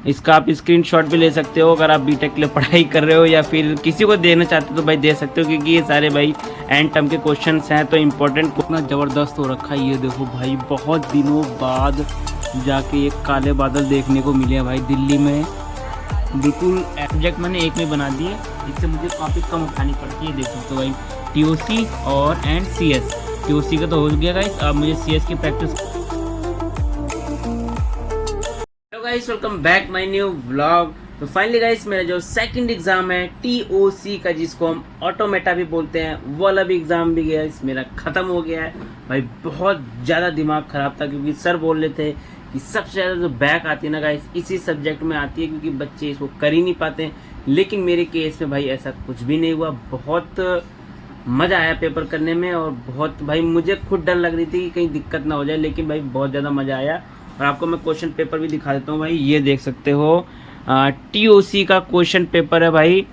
इसका आप स्क्रीनशॉट भी ले सकते हो अगर आप बीटेक के लिए पढ़ाई कर रहे हो या फिर किसी को देना चाहते हो तो भाई दे सकते हो, क्योंकि ये सारे भाई एंड टर्म के क्वेश्चंस हैं तो इम्पोर्टेंट। कितना ज़बरदस्त हो रखा है ये देखो भाई, बहुत दिनों बाद जाके एक काले बादल देखने को मिले हैं भाई दिल्ली में। बिल्कुल सब्जेक्ट मैंने एक में बना दिए, इससे मुझे काफ़ी कम उठानी पड़ती है। देख सकते हो भाई टीओसी और एंड सीएस। टीओसी का तो हो गया गाइस, अब मुझे सीएस की practice. Hello guys, welcome back my new vlog. तो फाइनली गाइस मेरा जो सेकंड एग्जाम है टीओसी का, जिसको हम ऑटोमेटा भी बोलते हैं, वो वाला भी एग्जाम भी गया मेरा ख़त्म हो गया है भाई। बहुत ज़्यादा दिमाग ख़राब था क्योंकि सर बोल रहे थे कि सबसे ज़्यादा जो बैक आती है ना गाइस इसी सब्जेक्ट में आती है, क्योंकि बच्चे इसको कर ही नहीं पाते। लेकिन मेरे केस में भाई ऐसा कुछ भी नहीं हुआ। बहुत मज़ा आया पेपर करने में और बहुत भाई मुझे खुद डर लग रही थी कि कहीं दिक्कत ना हो जाए, लेकिन भाई बहुत ज़्यादा मज़ा आया। और आपको मैं क्वेश्चन पेपर भी दिखा देता हूँ भाई, ये देख सकते हो टीओसी का क्वेश्चन पेपर है भाई।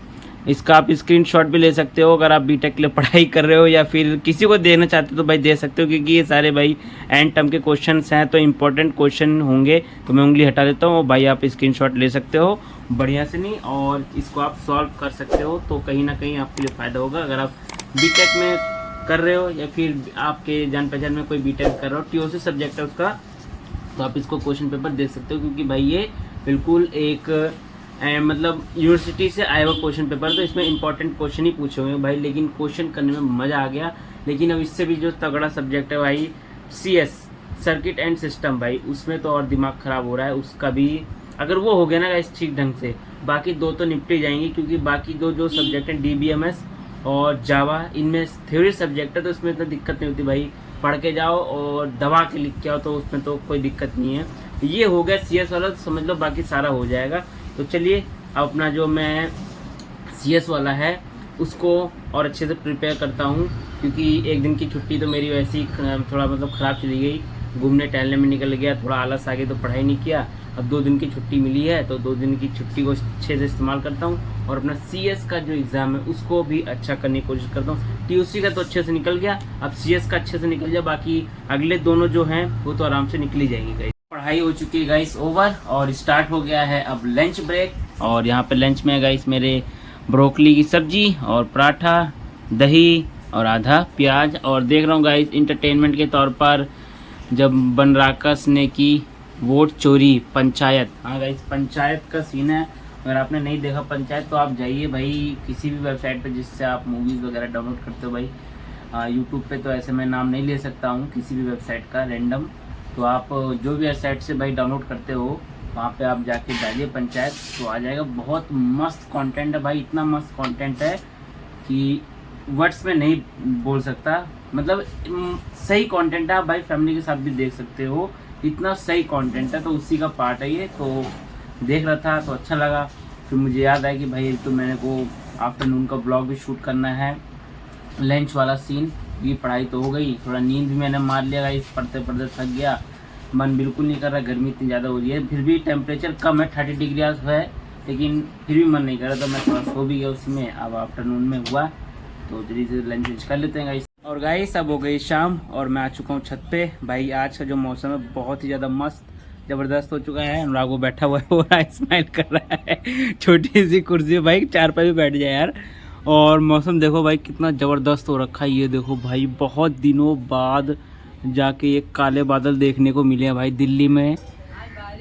इसका आप स्क्रीनशॉट भी ले सकते हो अगर आप बीटेक के लिए पढ़ाई कर रहे हो या फिर किसी को देना चाहते हो तो भाई दे सकते हो, क्योंकि ये सारे भाई एंड टर्म के क्वेश्चंस हैं तो इम्पोर्टेंट क्वेश्चन होंगे। तो मैं उंगली हटा देता हूँ भाई, आप स्क्रीनशॉट ले सकते हो बढ़िया से नहीं, और इसको आप सॉल्व कर सकते हो। तो कहीं ना कहीं आपके लिए फ़ायदा होगा अगर आप बीटेक में कर रहे हो या फिर आपके जान पहचान में कोई बीटेक कर रहे हो, टीओसी सब्जेक्ट है उसका, तो आप इसको क्वेश्चन पेपर दे सकते हो। क्योंकि भाई ये बिल्कुल एक मतलब यूनिवर्सिटी से आया हुआ क्वेश्चन पेपर, तो इसमें इंपॉर्टेंट क्वेश्चन ही पूछे हुए भाई, लेकिन क्वेश्चन करने में मज़ा आ गया। लेकिन अब इससे भी जो तगड़ा सब्जेक्ट है भाई सीएस, सर्किट एंड सिस्टम, भाई उसमें तो और दिमाग ख़राब हो रहा है उसका भी। अगर वो हो गया ना गाइस ठीक ढंग से, बाकी दो तो निपटे जाएंगे, क्योंकि बाकी दो जो सब्जेक्ट हैं डीबीएमएस और जावा, इनमें थ्योरी सब्जेक्ट है तो इसमें इतना दिक्कत नहीं होती भाई। पढ़ के जाओ और दबा के लिख के आओ तो उसमें तो कोई दिक्कत नहीं है। ये हो गया सीएस वाला, तो समझ लो बाकी सारा हो जाएगा। तो चलिए अब अपना जो मैं सीएस वाला है उसको और अच्छे से प्रिपेयर करता हूँ, क्योंकि एक दिन की छुट्टी तो मेरी वैसे ही थोड़ा मतलब ख़राब चली गई, घूमने टहलने में निकल गया, थोड़ा आलस आ गया तो पढ़ाई नहीं किया। अब 2 दिन की छुट्टी मिली है तो 2 दिन की छुट्टी को अच्छे से इस्तेमाल करता हूँ और अपना सीएस का जो एग्ज़ाम है उसको भी अच्छा करने की कोशिश करता हूँ। टीओसी का तो अच्छे से निकल गया, अब सीएस का अच्छे से निकल जाए, बाकी अगले दोनों जो हैं वो तो आराम से निकल ही जाएंगे गाइस। पढ़ाई हो चुकी है गाइस ओवर और स्टार्ट हो गया है अब लंच ब्रेक। और यहाँ पे लंच में गाइस मेरे ब्रोकली की सब्जी और पराठा, दही और आधा प्याज। और देख रहा हूँ गाइस इंटरटेनमेंट के तौर पर जब बनराकस ने की वोट चोरी पंचायत। हाँ गाइस पंचायत का सीन है, अगर आपने नहीं देखा पंचायत तो आप जाइए भाई किसी भी वेबसाइट पे जिससे आप मूवीज़ वगैरह डाउनलोड करते हो भाई। यूट्यूब पे तो ऐसे मैं नाम नहीं ले सकता हूँ किसी भी वेबसाइट का रैंडम, तो आप जो भी वेबसाइट से भाई डाउनलोड करते हो वहाँ पे आप जाके डालिए पंचायत तो आ जाएगा। बहुत मस्त कंटेंट है भाई, इतना मस्त कंटेंट है कि वर्ड्स में नहीं बोल सकता। मतलब सही कंटेंट है, आप भाई फैमिली के साथ भी देख सकते हो, इतना सही कंटेंट है। तो उसी का पार्ट है ये, तो देख रहा था तो अच्छा लगा। फिर मुझे याद आया कि भाई तो मैंने को आफ्टरनून का ब्लॉग भी शूट करना है, लंच वाला सीन। ये पढ़ाई तो हो गई, थोड़ा नींद भी मैंने मार लिया गाइस, पढ़ते पढ़ते थक गया, मन बिल्कुल नहीं कर रहा, गर्मी इतनी ज़्यादा हो रही है। फिर भी टेम्परेचर कम है, 30 डिग्री है, लेकिन फिर भी मन नहीं कर रहा, तो मैं थोड़ा सो भी गया उसी में। अब आफ्टरनून में हुआ तो जल्दी से लंच कर लेते हैं गाइस। और गाइस अब हो गई शाम और मैं आ चुका हूँ छत पे। भाई आज का जो मौसम है बहुत ही ज़्यादा मस्त ज़बरदस्त हो चुका है। अनुराग वो बैठा हुआ है, वो स्माइल कर रहा है, छोटी सी कुर्सी है भाई, 4 पे भी बैठ जाए यार। और मौसम देखो भाई कितना ज़बरदस्त हो रखा है, ये देखो भाई बहुत दिनों बाद जाके एक काले बादल देखने को मिले हैं भाई दिल्ली में।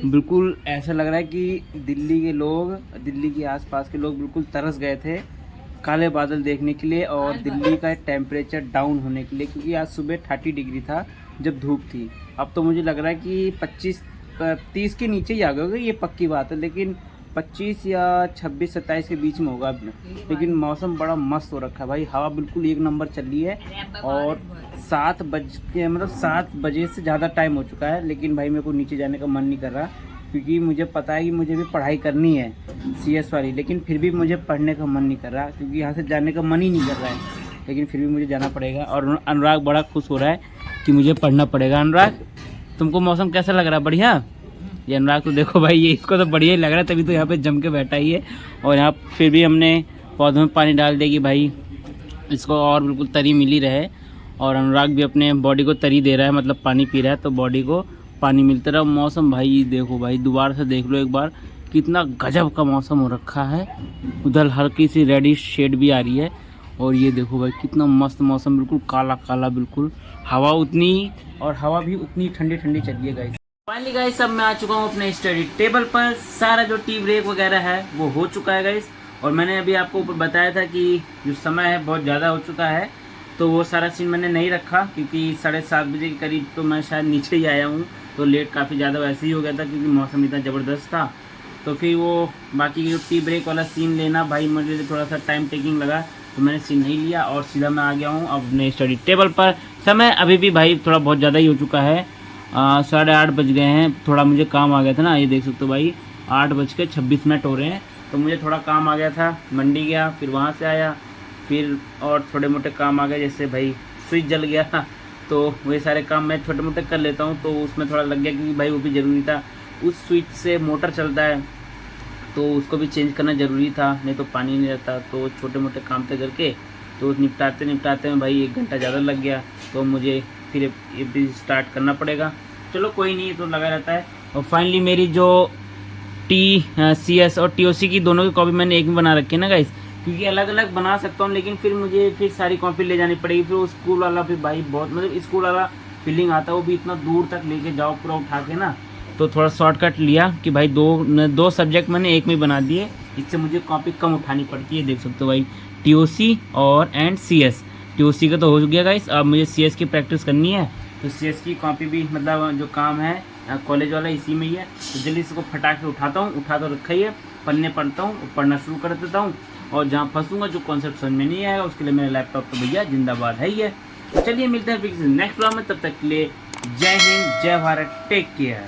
बिल्कुल ऐसा लग रहा है कि दिल्ली के लोग, दिल्ली के आसपास के लोग बिल्कुल तरस गए थे काले बादल देखने के लिए और दिल्ली का टेम्परेचर डाउन होने के लिए, क्योंकि आज सुबह 30 डिग्री था जब धूप थी। अब तो मुझे लग रहा है कि 25-30 के नीचे ही आ गए होगा, ये पक्की बात है, लेकिन 25 या 26-27 के बीच में होगा। लेकिन मौसम बड़ा मस्त हो रखा है भाई, हवा बिल्कुल एक नंबर चल रही है। और 7 बजे से ज़्यादा टाइम हो चुका है, लेकिन भाई मेरे को नीचे जाने का मन नहीं कर रहा, क्योंकि मुझे पता है कि मुझे भी पढ़ाई करनी है सीएस वाली, लेकिन फिर भी मुझे पढ़ने का मन नहीं कर रहा, क्योंकि यहाँ से जाने का मन ही नहीं कर रहा है। लेकिन फिर भी मुझे जाना पड़ेगा और अनुराग बड़ा खुश हो रहा है कि मुझे पढ़ना पड़ेगा। अनुराग तुमको मौसम कैसा लग रहा है? बढ़िया। ये अनुराग तो देखो भाई, ये इसको तो बढ़िया ही लग रहा है, तभी तो यहाँ पे जम के बैठा ही है। और यहाँ फिर भी हमने पौधों में पानी डाल दिया कि भाई इसको और बिल्कुल तरी मिली रहे। और अनुराग भी अपने बॉडी को तरी दे रहा है, मतलब पानी पी रहा है, तो बॉडी को पानी मिलता रहा। मौसम भाई देखो भाई, दोबारा से देख लो एक बार कितना गजब का मौसम हो रखा है। उधर हल्की सी रेडिश शेड भी आ रही है और ये देखो भाई कितना मस्त मौसम, बिल्कुल काला काला बिल्कुल। हवा उतनी और हवा भी उतनी ठंडी ठंडी चल रही है गाइस। फाइनली गाइस अब मैं आ चुका हूँ अपने स्टडी टेबल पर। सारा जो टी ब्रेक वगैरह है वो हो चुका है गाइस। और मैंने अभी आपको ऊपर बताया था कि जो समय है बहुत ज़्यादा हो चुका है, तो वो सारा सीन मैंने नहीं रखा क्योंकि 7:30 बजे के करीब तो मैं शायद नीचे ही आया हूँ, तो लेट काफ़ी ज़्यादा वैसे ही हो गया था क्योंकि मौसम इतना ज़बरदस्त था। तो फिर वो बाकी जो टी ब्रेक वाला सीन लेना भाई मुझे थोड़ा सा टाइम टेकिंग लगा, तो मैंने सीन नहीं लिया और सीधा मैं आ गया हूँ अपने स्टडी टेबल पर। समय अभी भी भाई थोड़ा बहुत ज़्यादा ही हो चुका है, 8:30 बज गए हैं। थोड़ा मुझे काम आ गया था ना, ये देख सकते हो भाई 8:26 हो रहे हैं। तो मुझे थोड़ा काम आ गया था, मंडी गया, फिर वहाँ से आया, फिर और थोड़े मोटे काम आ गए, जैसे भाई स्विच जल गया था, तो वही सारे काम मैं छोटे मोटे कर लेता हूँ। तो उसमें थोड़ा लग गया क्योंकि भाई वो भी ज़रूरी था, उस स्विच से मोटर चलता है तो उसको भी चेंज करना ज़रूरी था, नहीं तो पानी नहीं रहता। तो छोटे मोटे काम थे करके, तो निपटाते निपटाते में भाई 1 घंटा ज़्यादा लग गया। तो मुझे फिर ये भी स्टार्ट करना पड़ेगा। चलो कोई नहीं, तो लगा रहता है। और फाइनली मेरी जो TCS और TOC की दोनों की कॉपी मैंने एक में बना रखी है ना गाइस, क्योंकि अलग अलग बना सकता हूँ लेकिन फिर मुझे फिर सारी कॉपी ले जानी पड़ेगी। फिर वो स्कूल वाला फिर भाई बहुत मतलब स्कूल वाला फीलिंग आता है, वो भी इतना दूर तक लेके जाओ पूरा उठा के ना। तो थोड़ा शॉर्टकट लिया कि भाई दो सब्जेक्ट मैंने एक में बना दिए, इससे मुझे कॉपी कम उठानी पड़ती है। देख सकते हो भाई TOC और CS। TOC का तो हो गया गाइस, अब मुझे CS की प्रैक्टिस करनी है। तो CS की कॉपी भी मतलब जो काम है कॉलेज वाला इसी में ही है। तो जल्दी इसको फटाक से उठाता हूँ, उठा तो रखा ही है, पढ़ने पढ़ता हूँ, पढ़ना शुरू कर देता हूँ। और जहाँ फंसूंगा, जो कॉन्सेप्ट समझ में नहीं आएगा, उसके लिए मेरा लैपटॉप तो भैया जिंदाबाद है ही है। तो चलिए मिलते हैं फिर नेक्स्ट ब्लॉग में, तब तक के लिए जय हिंद, जय भारत, टेक केयर।